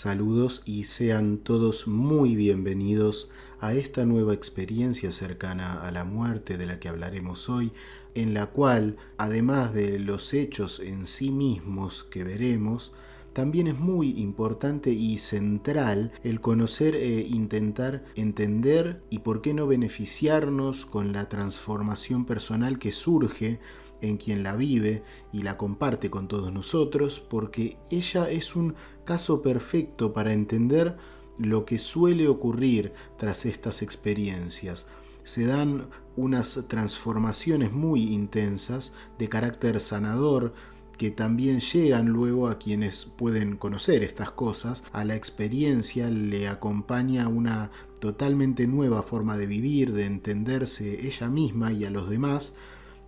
Saludos y sean todos muy bienvenidos a esta nueva experiencia cercana a la muerte de la que hablaremos hoy, en la cual, además de los hechos en sí mismos que veremos, también es muy importante y central el conocer e intentar entender y por qué no beneficiarnos con la transformación personal que surge en quien la vive y la comparte con todos nosotros, porque ella es un caso perfecto para entender lo que suele ocurrir tras estas experiencias. Se dan unas transformaciones muy intensas de carácter sanador que también llegan luego a quienes pueden conocer estas cosas. A la experiencia le acompaña una totalmente nueva forma de vivir, de entenderse ella misma y a los demás,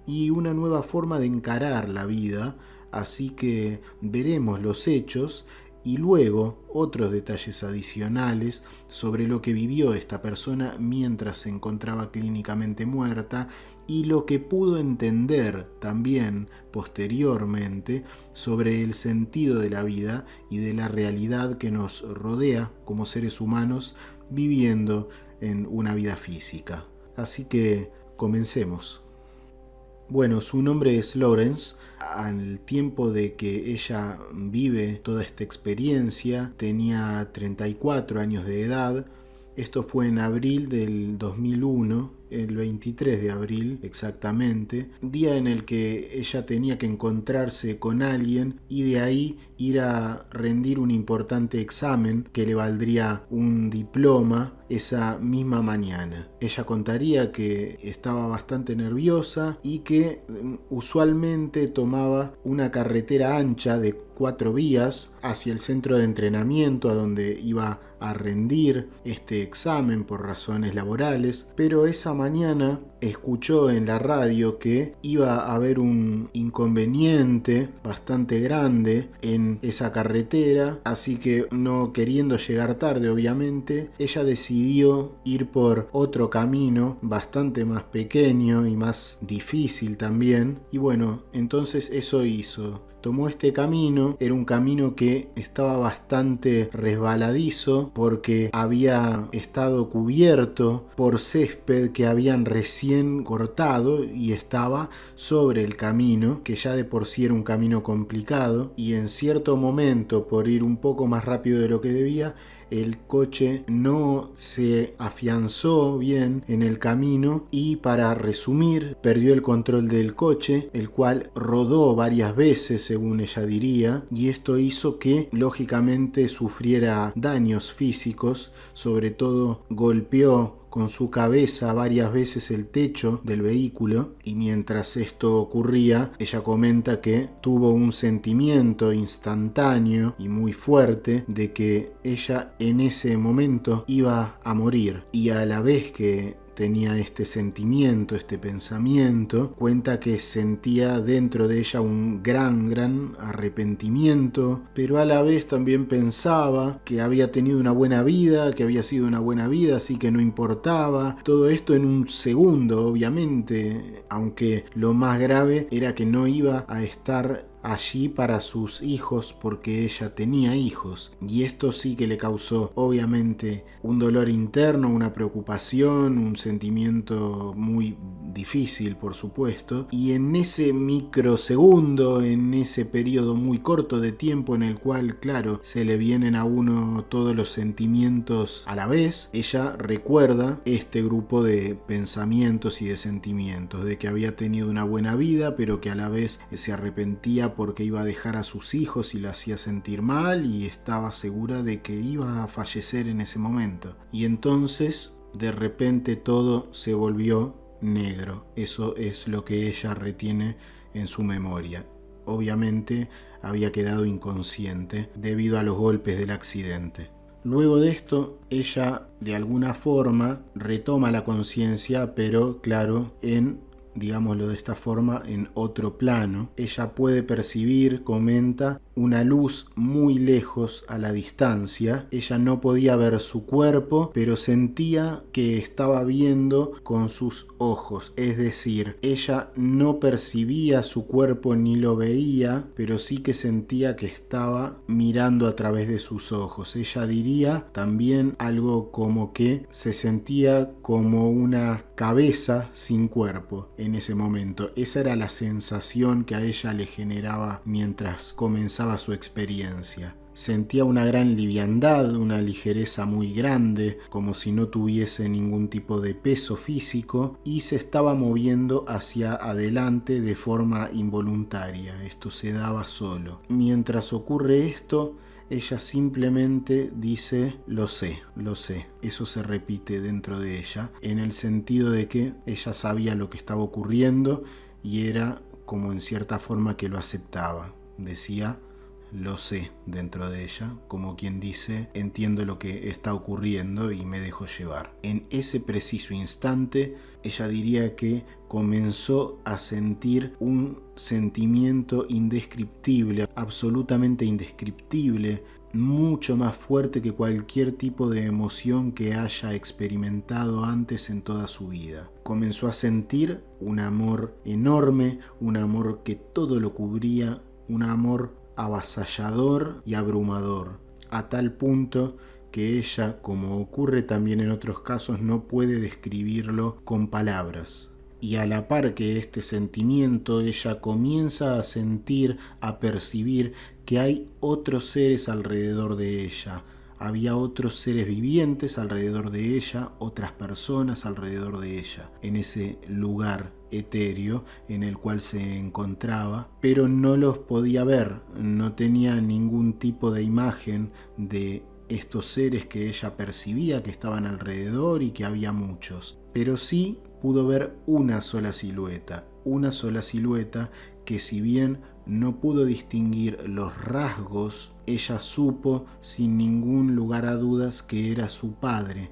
y una nueva forma de encarar la vida. Así que veremos los hechos y luego otros detalles adicionales sobre lo que vivió esta persona mientras se encontraba clínicamente muerta y lo que pudo entender también posteriormente sobre el sentido de la vida y de la realidad que nos rodea como seres humanos viviendo en una vida física. Así que comencemos. Bueno, su nombre es Lawrence. Al tiempo de que ella vive toda esta experiencia, tenía 34 años de edad. Esto fue en abril del 2001, el 23 de abril exactamente, día en el que ella tenía que encontrarse con alguien y de ahí ir a rendir un importante examen que le valdría un diploma esa misma mañana. Ella contaría que estaba bastante nerviosa y que usualmente tomaba una carretera ancha de 4 vías hacia el centro de entrenamiento a donde iba a rendir este examen por razones laborales, pero esa mañana escuchó en la radio que iba a haber un inconveniente bastante grande en esa carretera, así que no queriendo llegar tarde obviamente, ella decidió ir por otro camino bastante más pequeño y más difícil también, y bueno, entonces eso hizo. Tomó este camino, era un camino que estaba bastante resbaladizo porque había estado cubierto por césped que habían recién cortado y estaba sobre el camino, que ya de por sí era un camino complicado, y en cierto momento, por ir un poco más rápido de lo que debía, el coche no se afianzó bien en el camino y, para resumir, perdió el control del coche, el cual rodó varias veces según ella diría, y esto hizo que lógicamente sufriera daños físicos. Sobre todo golpeó con su cabeza varias veces el techo del vehículo, y mientras esto ocurría, ella comenta que tuvo un sentimiento instantáneo y muy fuerte de que ella en ese momento iba a morir, y a la vez que tenía este sentimiento, este pensamiento, cuenta que sentía dentro de ella un gran arrepentimiento, pero a la vez también pensaba que había tenido una buena vida, que había sido una buena vida, así que no importaba. Todo esto en un segundo, obviamente, aunque lo más grave era que no iba a estar allí para sus hijos porque ella tenía hijos, y esto sí que le causó obviamente un dolor interno, una preocupación, un sentimiento muy difícil por supuesto, y en ese microsegundo, en ese periodo muy corto de tiempo en el cual claro se le vienen a uno todos los sentimientos a la vez, ella recuerda este grupo de pensamientos y de sentimientos, de que había tenido una buena vida pero que a la vez se arrepentía porque iba a dejar a sus hijos y la hacía sentir mal, y estaba segura de que iba a fallecer en ese momento. Y entonces de repente todo se volvió negro. Eso es lo que ella retiene en su memoria. Obviamente había quedado inconsciente debido a los golpes del accidente. Luego de esto, ella de alguna forma retoma la conciencia, pero claro, en digámoslo de esta forma, en otro plano. Ella puede percibir, comenta, una luz muy lejos a la distancia. Ella no podía ver su cuerpo, pero sentía que estaba viendo con sus ojos. Es decir, ella no percibía su cuerpo ni lo veía, pero sí que sentía que estaba mirando a través de sus ojos. Ella diría también algo como que se sentía como una cabeza sin cuerpo en ese momento. Esa era la sensación que a ella le generaba mientras comenzaba su experiencia. Sentía una gran liviandad, una ligereza muy grande, como si no tuviese ningún tipo de peso físico, y se estaba moviendo hacia adelante de forma involuntaria. Esto se daba solo. Mientras ocurre esto, ella simplemente dice, lo sé. Eso se repite dentro de ella, en el sentido de que ella sabía lo que estaba ocurriendo y era como en cierta forma que lo aceptaba. Decía, lo sé dentro de ella, como quien dice, entiendo lo que está ocurriendo y me dejo llevar. En ese preciso instante, ella diría que comenzó a sentir un sentimiento indescriptible, absolutamente indescriptible, mucho más fuerte que cualquier tipo de emoción que haya experimentado antes en toda su vida. Comenzó a sentir un amor enorme, un amor que todo lo cubría, un amor avasallador y abrumador, a tal punto que ella, como ocurre también en otros casos, no puede describirlo con palabras. Y a la par que este sentimiento, ella comienza a sentir, a percibir que hay otros seres alrededor de ella. Había otros seres vivientes alrededor de ella, otras personas alrededor de ella, en ese lugar etéreo en el cual se encontraba, pero no los podía ver, no tenía ningún tipo de imagen de estos seres que ella percibía que estaban alrededor y que había muchos, pero sí pudo ver una sola silueta que, si bien no pudo distinguir los rasgos, ella supo sin ningún lugar a dudas que era su padre,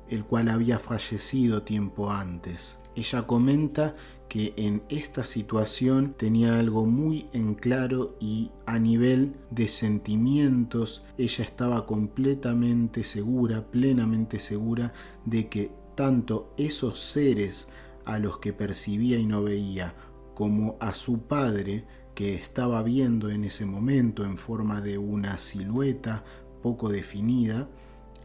el cual había fallecido tiempo antes. Ella comenta que en esta situación tenía algo muy en claro y a nivel de sentimientos ella estaba completamente segura, plenamente segura de que tanto esos seres a los que percibía y no veía, como a su padre que estaba viendo en ese momento en forma de una silueta poco definida,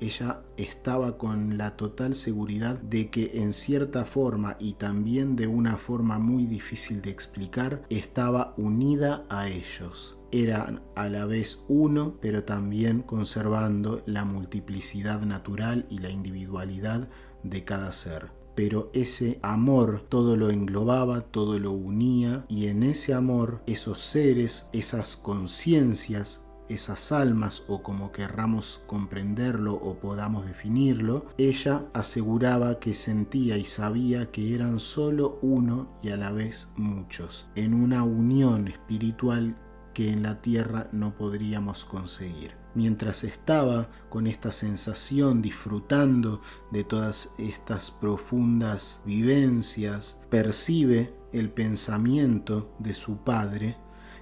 ella estaba con la total seguridad de que en cierta forma y también de una forma muy difícil de explicar, estaba unida a ellos. Eran a la vez uno, pero también conservando la multiplicidad natural y la individualidad de cada ser. Pero ese amor todo lo englobaba, todo lo unía, y en ese amor esos seres, esas conciencias, esas almas, o como querramos comprenderlo o podamos definirlo, ella aseguraba que sentía y sabía que eran solo uno y a la vez muchos, en una unión espiritual que en la tierra no podríamos conseguir. Mientras estaba con esta sensación, disfrutando de todas estas profundas vivencias, percibe el pensamiento de su padre,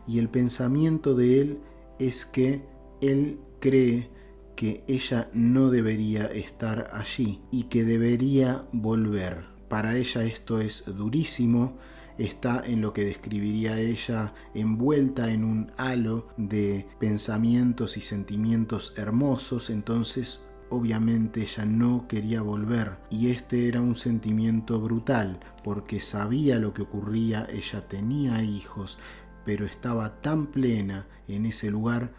y el pensamiento de él es que él cree que ella no debería estar allí y que debería volver. Para ella esto es durísimo. Está en lo que describiría ella envuelta en un halo de pensamientos y sentimientos hermosos, entonces obviamente ella no quería volver, y este era un sentimiento brutal porque sabía lo que ocurría, ella tenía hijos, pero estaba tan plena en ese lugar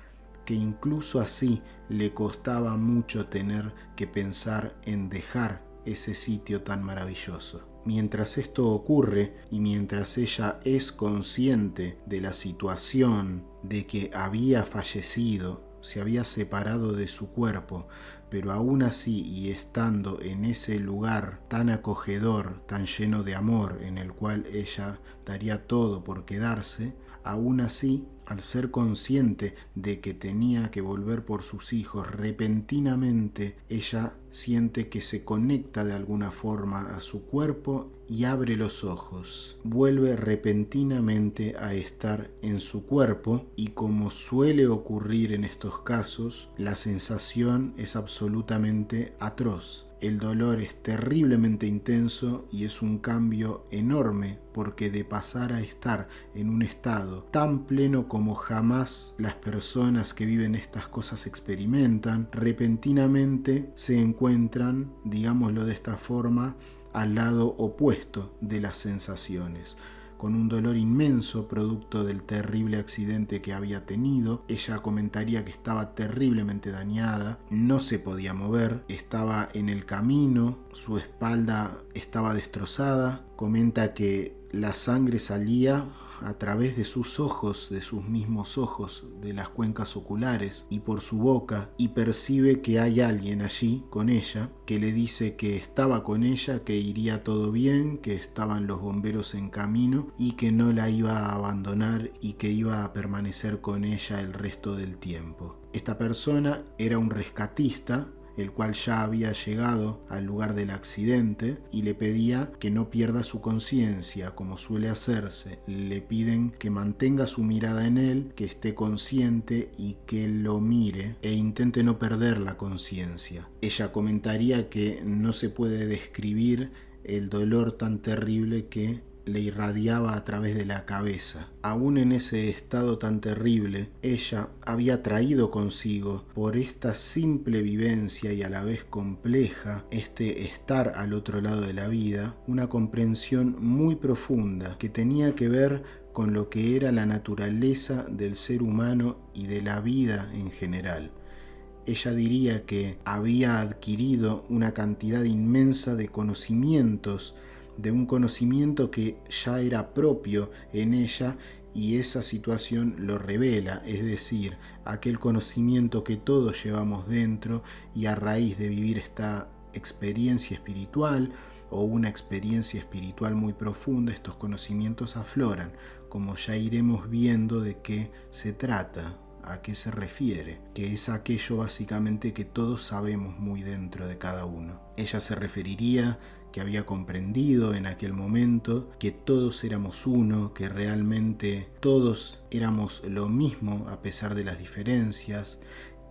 que incluso así le costaba mucho tener que pensar en dejar ese sitio tan maravilloso. Mientras esto ocurre y mientras ella es consciente de la situación, de que había fallecido, se había separado de su cuerpo, pero aún así y estando en ese lugar tan acogedor, tan lleno de amor, en el cual ella daría todo por quedarse, Aún así, al ser consciente de que tenía que volver por sus hijos, repentinamente ella siente que se conecta de alguna forma a su cuerpo y abre los ojos. Vuelve repentinamente a estar en su cuerpo y, como suele ocurrir en estos casos, la sensación es absolutamente atroz. El dolor es terriblemente intenso y es un cambio enorme, porque de pasar a estar en un estado tan pleno como jamás las personas que viven estas cosas experimentan, repentinamente se encuentran, digámoslo de esta forma, al lado opuesto de las sensaciones, con un dolor inmenso producto del terrible accidente que había tenido. Ella comentaría que estaba terriblemente dañada, no se podía mover, estaba en el camino, su espalda estaba destrozada. Comenta que la sangre salía a través de sus ojos, de sus mismos ojos, de las cuencas oculares y por su boca, y percibe que hay alguien allí con ella, que le dice que estaba con ella, que iría todo bien, que estaban los bomberos en camino y que no la iba a abandonar y que iba a permanecer con ella el resto del tiempo. Esta persona era un rescatista, el cual ya había llegado al lugar del accidente, y le pedía que no pierda su conciencia, como suele hacerse. Le piden que mantenga su mirada en él, que esté consciente y que lo mire e intente no perder la conciencia. Ella comentaría que no se puede describir el dolor tan terrible que le irradiaba a través de la cabeza. Aún en ese estado tan terrible, ella había traído consigo, por esta simple vivencia y a la vez compleja, este estar al otro lado de la vida, una comprensión muy profunda que tenía que ver con lo que era la naturaleza del ser humano y de la vida en general. Ella diría que había adquirido una cantidad inmensa de conocimientos, de un conocimiento que ya era propio en ella, y esa situación lo revela, es decir, aquel conocimiento que todos llevamos dentro, y a raíz de vivir esta experiencia espiritual o una experiencia espiritual muy profunda, estos conocimientos afloran, como ya iremos viendo de qué se trata, a qué se refiere, que es aquello básicamente que todos sabemos muy dentro de cada uno. Ella se referiría que había comprendido en aquel momento que todos éramos uno, que realmente todos éramos lo mismo a pesar de las diferencias,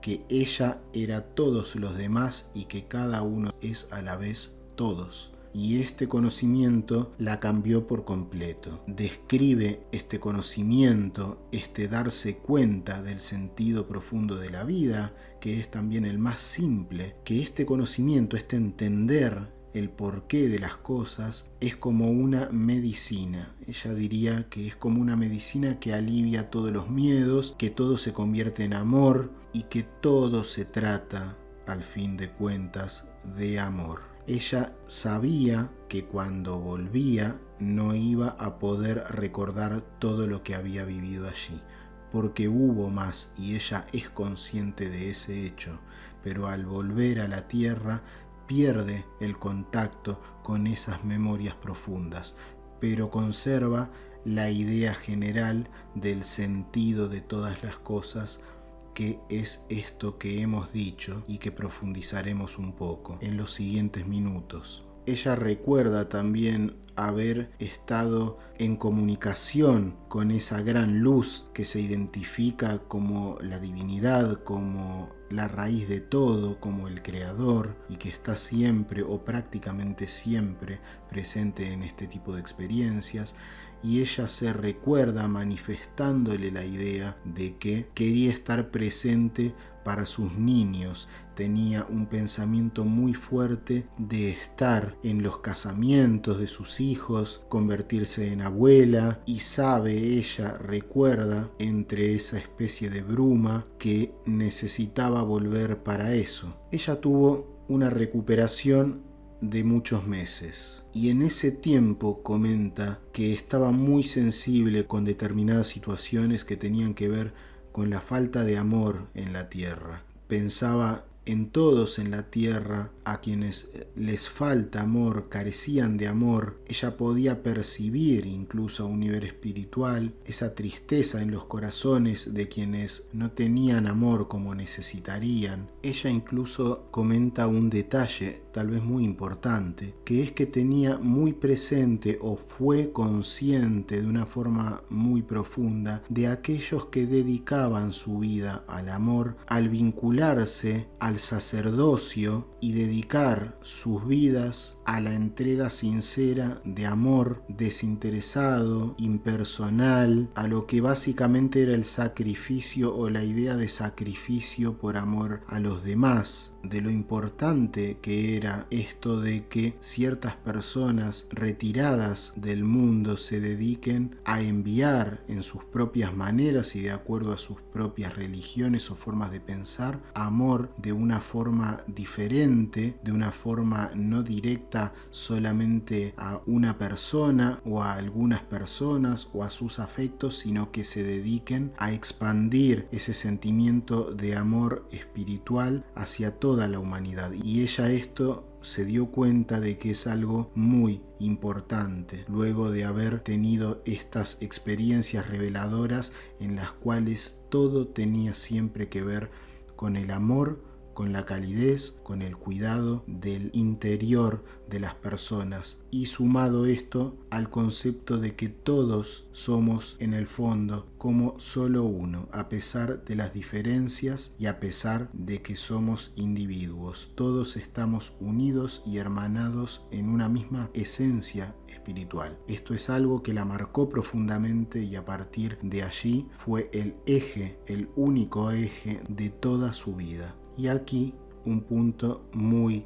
que ella era todos los demás y que cada uno es a la vez todos. Y este conocimiento la cambió por completo. Describe este conocimiento, este darse cuenta del sentido profundo de la vida, que es también el más simple, que este conocimiento, este entender el porqué de las cosas, es como una medicina. Ella diría que es como una medicina que alivia todos los miedos, que todo se convierte en amor y que todo se trata, al fin de cuentas, de amor. Ella sabía que cuando volvía no iba a poder recordar todo lo que había vivido allí, porque hubo más y ella es consciente de ese hecho, pero al volver a la tierra pierde el contacto con esas memorias profundas, pero conserva la idea general del sentido de todas las cosas, que es esto que hemos dicho y que profundizaremos un poco en los siguientes minutos. Ella recuerda también haber estado en comunicación con esa gran luz que se identifica como la divinidad, como la raíz de todo, como el creador, y que está siempre o prácticamente siempre presente en este tipo de experiencias. Y ella se recuerda manifestándole la idea de que quería estar presente para sus niños. Tenía un pensamiento muy fuerte de estar en los casamientos de sus hijos, convertirse en abuela, y sabe, ella recuerda entre esa especie de bruma, que necesitaba volver para eso. Ella tuvo una recuperación de muchos meses, y en ese tiempo comenta que estaba muy sensible con determinadas situaciones que tenían que ver con la falta de amor en la tierra. Pensaba en todos en la tierra, a quienes les falta amor, carecían de amor. Ella podía percibir, incluso a un nivel espiritual, esa tristeza en los corazones de quienes no tenían amor como necesitarían. Ella incluso comenta un detalle, tal vez muy importante, que es que tenía muy presente o fue consciente de una forma muy profunda de aquellos que dedicaban su vida al amor, al vincularse al sacerdocio y dedicar sus vidas a la entrega sincera de amor desinteresado, impersonal, a lo que básicamente era el sacrificio o la idea de sacrificio por amor a los demás, de lo importante que era esto de que ciertas personas retiradas del mundo se dediquen a enviar en sus propias maneras y de acuerdo a sus propias religiones o formas de pensar, amor de una forma diferente, de una forma no directa solamente a una persona o a algunas personas o a sus afectos, sino que se dediquen a expandir ese sentimiento de amor espiritual hacia toda la humanidad. Y ella esto se dio cuenta de que es algo muy importante luego de haber tenido estas experiencias reveladoras en las cuales todo tenía siempre que ver con el amor, con la calidez, con el cuidado del interior de las personas, y sumado esto al concepto de que todos somos en el fondo como solo uno, a pesar de las diferencias y a pesar de que somos individuos. Todos estamos unidos y hermanados en una misma esencia espiritual. Esto es algo que la marcó profundamente y a partir de allí fue el eje, el único eje de toda su vida. Y aquí un punto muy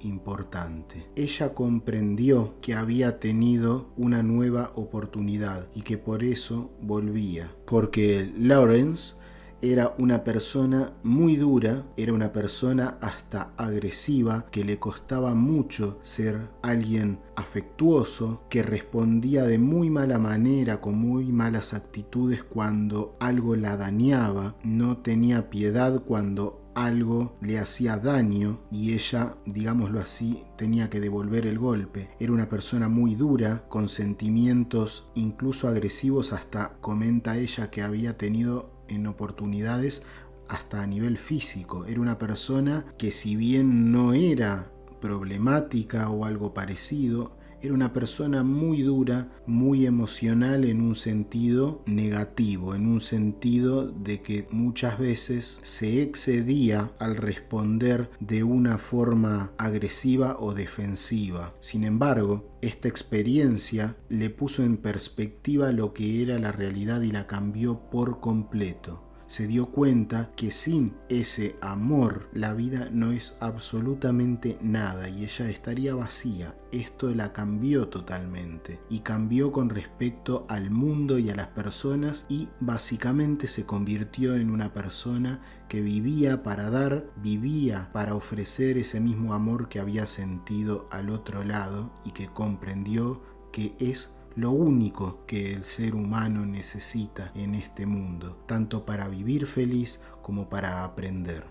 importante. Ella comprendió que había tenido una nueva oportunidad y que por eso volvía. Porque Lawrence era una persona muy dura, era una persona hasta agresiva, que le costaba mucho ser alguien afectuoso, que respondía de muy mala manera, con muy malas actitudes cuando algo la dañaba, no tenía piedad cuando algo le hacía daño y ella, digámoslo así, tenía que devolver el golpe. Era una persona muy dura, con sentimientos incluso agresivos, hasta comenta ella que había tenido en oportunidades hasta a nivel físico. Era una persona que, si bien no era problemática o algo parecido, era una persona muy dura, muy emocional en un sentido negativo, en un sentido de que muchas veces se excedía al responder de una forma agresiva o defensiva. Sin embargo, esta experiencia le puso en perspectiva lo que era la realidad y la cambió por completo. Se dio cuenta que sin ese amor la vida no es absolutamente nada y ella estaría vacía. Esto la cambió totalmente y cambió con respecto al mundo y a las personas, y básicamente se convirtió en una persona que vivía para dar, vivía para ofrecer ese mismo amor que había sentido al otro lado y que comprendió que es lo único que el ser humano necesita en este mundo, tanto para vivir feliz como para aprender.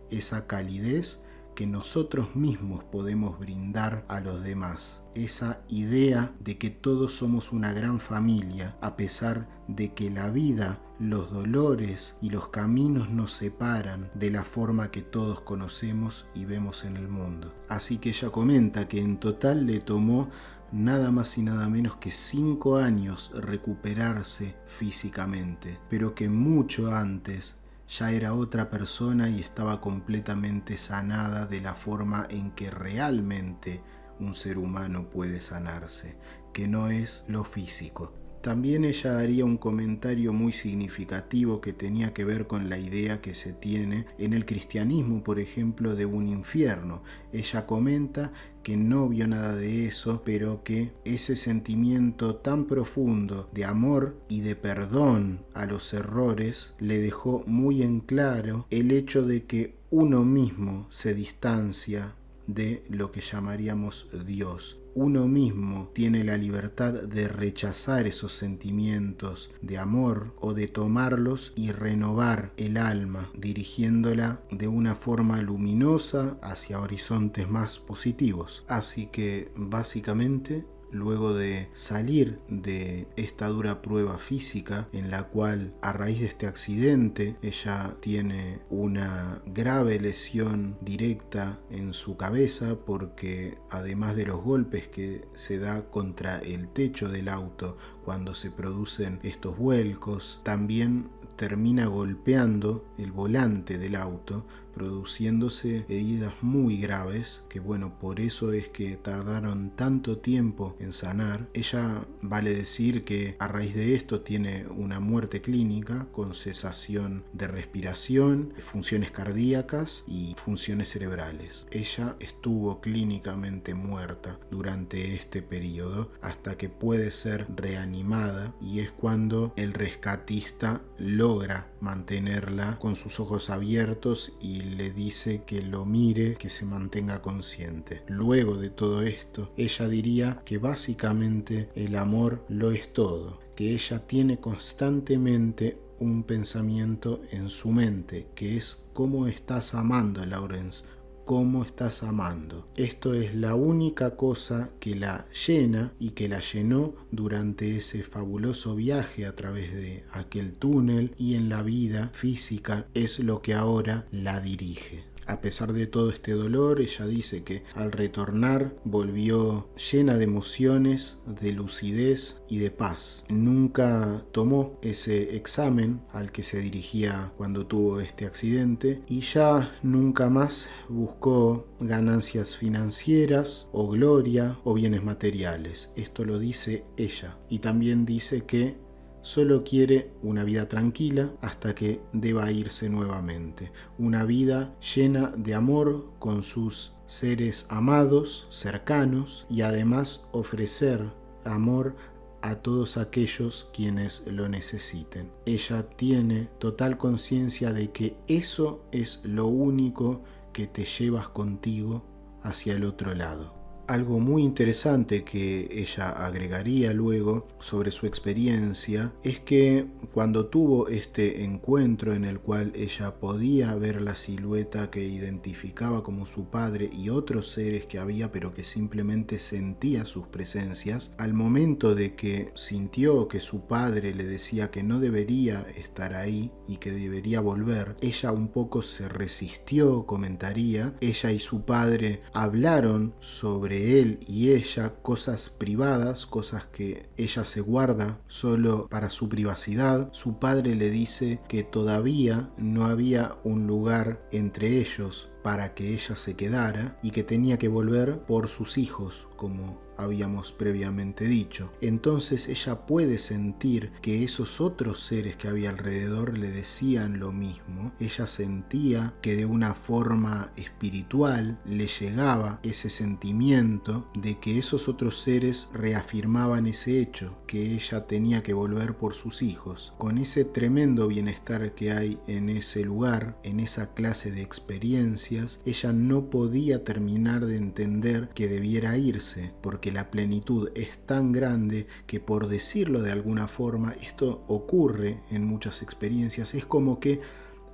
Esa calidez que nosotros mismos podemos brindar a los demás. Esa idea de que todos somos una gran familia, a pesar de que la vida, los dolores y los caminos nos separan de la forma que todos conocemos y vemos en el mundo. Así que ella comenta que en total le tomó nada más y nada menos que 5 años recuperarse físicamente, pero que mucho antes ya era otra persona y estaba completamente sanada de la forma en que realmente un ser humano puede sanarse, que no es lo físico. También ella haría un comentario muy significativo que tenía que ver con la idea que se tiene en el cristianismo, por ejemplo, de un infierno. Ella comenta que no vio nada de eso, pero que ese sentimiento tan profundo de amor y de perdón a los errores le dejó muy en claro el hecho de que uno mismo se distancia de lo que llamaríamos Dios. Uno mismo tiene la libertad de rechazar esos sentimientos de amor o de tomarlos y renovar el alma, dirigiéndola de una forma luminosa hacia horizontes más positivos. Así que básicamente, luego de salir de esta dura prueba física en la cual a raíz de este accidente ella tiene una grave lesión directa en su cabeza, porque además de los golpes que se da contra el techo del auto cuando se producen estos vuelcos, también termina golpeando el volante del auto, produciéndose heridas muy graves, que bueno, por eso es que tardaron tanto tiempo en sanar. Ella, vale decir que a raíz de esto tiene una muerte clínica con cesación de respiración, funciones cardíacas y funciones cerebrales. Ella estuvo clínicamente muerta durante este periodo hasta que puede ser reanimada, y es cuando el rescatista logra mantenerla con sus ojos abiertos y le dice que lo mire, que se mantenga consciente. Luego de todo esto, ella diría que básicamente el amor lo es todo, que ella tiene constantemente un pensamiento en su mente, que es cómo estás amando, Lawrence, cómo estás amando. Esto es la única cosa que la llena y que la llenó durante ese fabuloso viaje a través de aquel túnel, y en la vida física es lo que ahora la dirige. A pesar de todo este dolor, ella dice que al retornar volvió llena de emociones, de lucidez y de paz. Nunca tomó ese examen al que se dirigía cuando tuvo este accidente, y ya nunca más buscó ganancias financieras o gloria o bienes materiales. Esto lo dice ella. Y también dice que solo quiere una vida tranquila hasta que deba irse nuevamente. Una vida llena de amor con sus seres amados, cercanos, y además ofrecer amor a todos aquellos quienes lo necesiten. Ella tiene total conciencia de que eso es lo único que te llevas contigo hacia el otro lado. Algo muy interesante que ella agregaría luego sobre su experiencia es que cuando tuvo este encuentro en el cual ella podía ver la silueta que identificaba como su padre y otros seres que había, pero que simplemente sentía sus presencias, al momento de que sintió que su padre le decía que no debería estar ahí y que debería volver, ella un poco se resistió, comentaría. Ella y su padre hablaron sobre él y ella, cosas privadas, cosas que ella se guarda solo para su privacidad. Su padre le dice que todavía no había un lugar entre ellos para que ella se quedara y que tenía que volver por sus hijos, como habíamos previamente dicho. Entonces ella puede sentir que esos otros seres que había alrededor le decían lo mismo. Ella sentía que de una forma espiritual le llegaba ese sentimiento de que esos otros seres reafirmaban ese hecho, que ella tenía que volver por sus hijos. Con ese tremendo bienestar que hay en ese lugar, en esa clase de experiencias, ella no podía terminar de entender que debiera irse, porque la plenitud es tan grande que, por decirlo de alguna forma, esto ocurre en muchas experiencias. Es como que,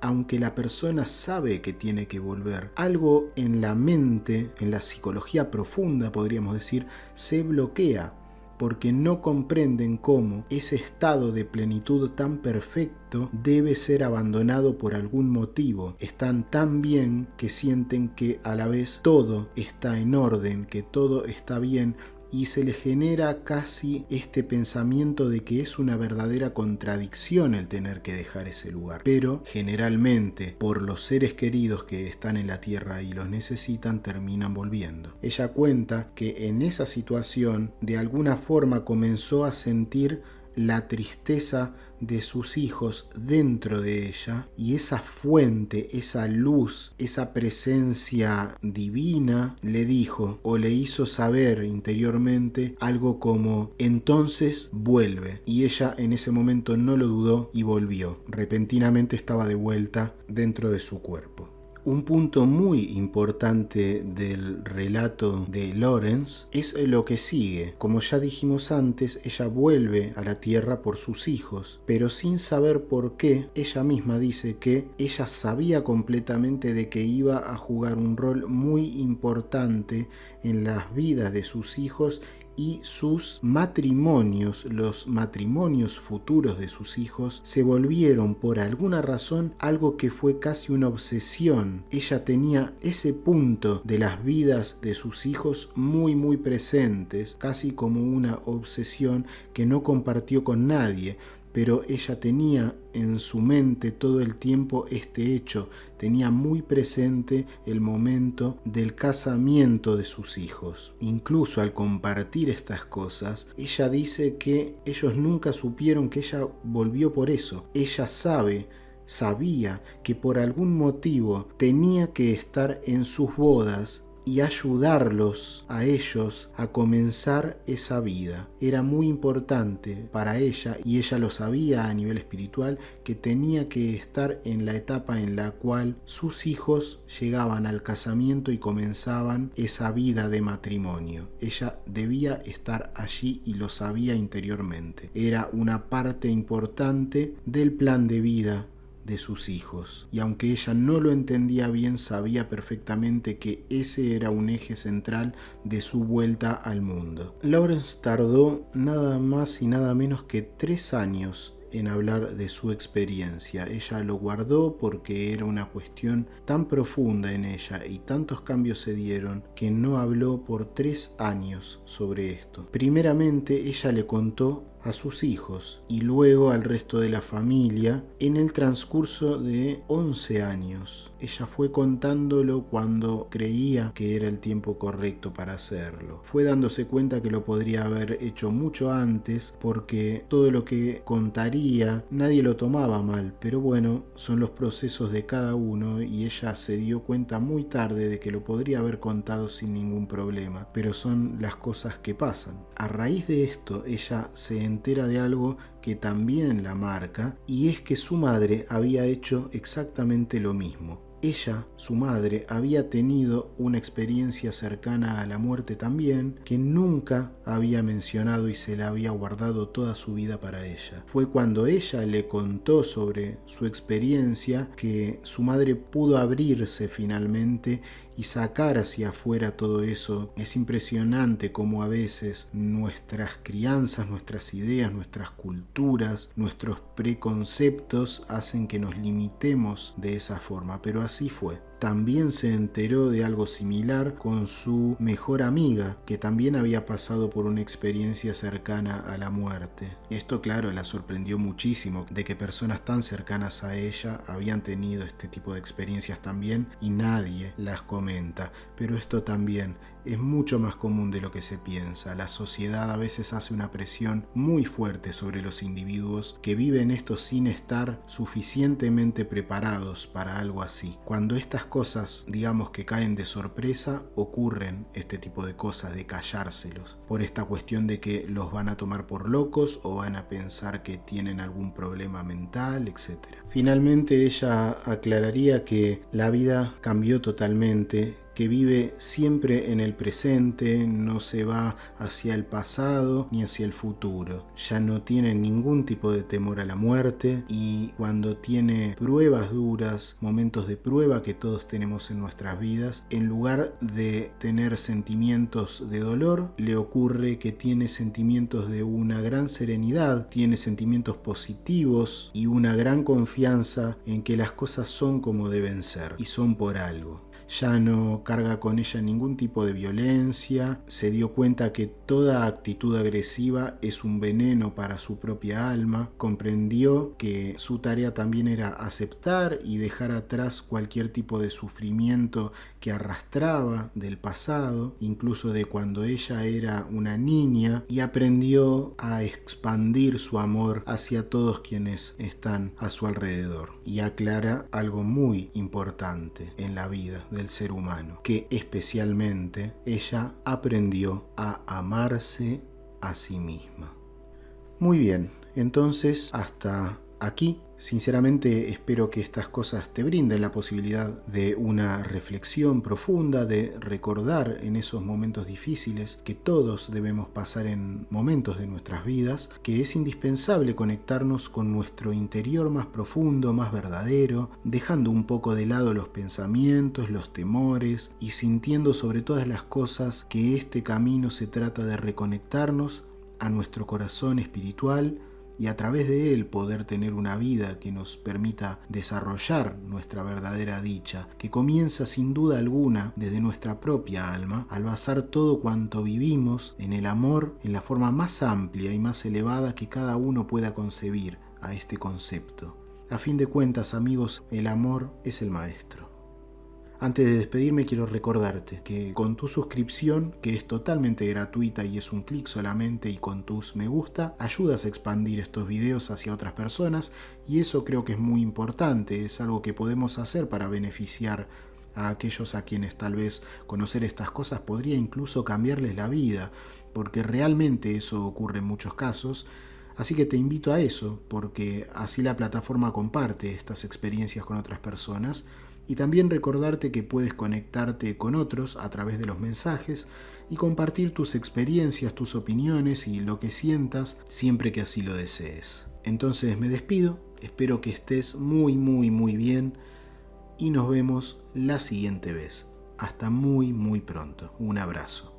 aunque la persona sabe que tiene que volver, algo en la mente, en la psicología profunda, podríamos decir, se bloquea, porque no comprenden cómo ese estado de plenitud tan perfecto debe ser abandonado por algún motivo. Están tan bien que sienten que a la vez todo está en orden, que todo está bien, y se les genera casi este pensamiento de que es una verdadera contradicción el tener que dejar ese lugar. Pero generalmente, por los seres queridos que están en la tierra y los necesitan, terminan volviendo. Ella cuenta que en esa situación de alguna forma comenzó a sentir la tristeza de sus hijos dentro de ella, y esa fuente, esa luz, esa presencia divina le dijo o le hizo saber interiormente algo como: entonces vuelve. Y ella en ese momento no lo dudó y volvió. Repentinamente estaba de vuelta dentro de su cuerpo. Un punto muy importante del relato de Lawrence es lo que sigue. Como ya dijimos antes, ella vuelve a la Tierra por sus hijos, pero sin saber por qué. Ella misma dice que ella sabía completamente de que iba a jugar un rol muy importante en las vidas de sus hijos y sus matrimonios, los matrimonios futuros de sus hijos, se volvieron por alguna razón algo que fue casi una obsesión. Ella tenía ese punto de las vidas de sus hijos muy presentes, casi como una obsesión que no compartió con nadie. Pero ella tenía en su mente todo el tiempo este hecho, tenía muy presente el momento del casamiento de sus hijos. Incluso al compartir estas cosas, ella dice que ellos nunca supieron que ella volvió por eso. Ella sabía que por algún motivo tenía que estar en sus bodas y ayudarlos a ellos a comenzar esa vida. Era muy importante para ella, y ella lo sabía a nivel espiritual, que tenía que estar en la etapa en la cual sus hijos llegaban al casamiento y comenzaban esa vida de matrimonio. Ella debía estar allí y lo sabía interiormente. Era una parte importante del plan de vida de sus hijos, y aunque ella no lo entendía bien, sabía perfectamente que ese era un eje central de su vuelta al mundo. Lawrence tardó nada más y nada menos que 3 años en hablar de su experiencia. Ella lo guardó porque era una cuestión tan profunda en ella y tantos cambios se dieron que no habló por 3 años sobre esto. Primeramente ella le contó a sus hijos y luego al resto de la familia en el transcurso de 11 años. Ella fue contándolo cuando creía que era el tiempo correcto para hacerlo. Fue dándose cuenta que lo podría haber hecho mucho antes, porque todo lo que contaría nadie lo tomaba mal, pero bueno, son los procesos de cada uno y ella se dio cuenta muy tarde de que lo podría haber contado sin ningún problema, pero son las cosas que pasan. A raíz de esto, ella se entera de algo que también la marca, y es que su madre había hecho exactamente lo mismo. Ella, su madre, había tenido una experiencia cercana a la muerte también, que nunca había mencionado y se la había guardado toda su vida para ella. Fue cuando ella le contó sobre su experiencia que su madre pudo abrirse finalmente y sacar hacia afuera todo eso. Es impresionante cómo a veces nuestras crianzas, nuestras ideas, nuestras culturas, nuestros preconceptos hacen que nos limitemos de esa forma, pero así fue. También se enteró de algo similar con su mejor amiga, que también había pasado por una experiencia cercana a la muerte. Esto, claro, la sorprendió muchísimo, de que personas tan cercanas a ella habían tenido este tipo de experiencias también y nadie las comenta. Pero esto también es mucho más común de lo que se piensa. La sociedad a veces hace una presión muy fuerte sobre los individuos que viven esto sin estar suficientemente preparados para algo así. Cuando estas cosas, digamos que caen de sorpresa, ocurren este tipo de cosas, de callárselos, por esta cuestión de que los van a tomar por locos o van a pensar que tienen algún problema mental, etc. Finalmente ella aclararía que la vida cambió totalmente, que vive siempre en el presente, no se va hacia el pasado ni hacia el futuro. Ya no tiene ningún tipo de temor a la muerte, y cuando tiene pruebas duras, momentos de prueba que todos tenemos en nuestras vidas, en lugar de tener sentimientos de dolor, le ocurre que tiene sentimientos de una gran serenidad, tiene sentimientos positivos y una gran confianza en que las cosas son como deben ser y son por algo. Ya no carga con ella ningún tipo de violencia, se dio cuenta que toda actitud agresiva es un veneno para su propia alma, comprendió que su tarea también era aceptar y dejar atrás cualquier tipo de sufrimiento que arrastraba del pasado, incluso de cuando ella era una niña, y aprendió a expandir su amor hacia todos quienes están a su alrededor. Y aclara algo muy importante en la vida del ser humano, que especialmente ella aprendió a amarse a sí misma. Muy bien, entonces hasta aquí. Sinceramente espero que estas cosas te brinden la posibilidad de una reflexión profunda, de recordar en esos momentos difíciles que todos debemos pasar en momentos de nuestras vidas, que es indispensable conectarnos con nuestro interior más profundo, más verdadero, dejando un poco de lado los pensamientos, los temores y sintiendo sobre todas las cosas que este camino se trata de reconectarnos a nuestro corazón espiritual y a través de él poder tener una vida que nos permita desarrollar nuestra verdadera dicha, que comienza sin duda alguna desde nuestra propia alma, al basar todo cuanto vivimos en el amor en la forma más amplia y más elevada que cada uno pueda concebir a este concepto. A fin de cuentas, amigos, el amor es el maestro. Antes de despedirme quiero recordarte que con tu suscripción, que es totalmente gratuita y es un clic solamente, y con tus me gusta, ayudas a expandir estos videos hacia otras personas y eso creo que es muy importante, es algo que podemos hacer para beneficiar a aquellos a quienes tal vez conocer estas cosas podría incluso cambiarles la vida, porque realmente eso ocurre en muchos casos. Así que te invito a eso, porque así la plataforma comparte estas experiencias con otras personas. Y también recordarte que puedes conectarte con otros a través de los mensajes y compartir tus experiencias, tus opiniones y lo que sientas siempre que así lo desees. Entonces me despido, espero que estés muy bien y nos vemos la siguiente vez. Hasta muy pronto. Un abrazo.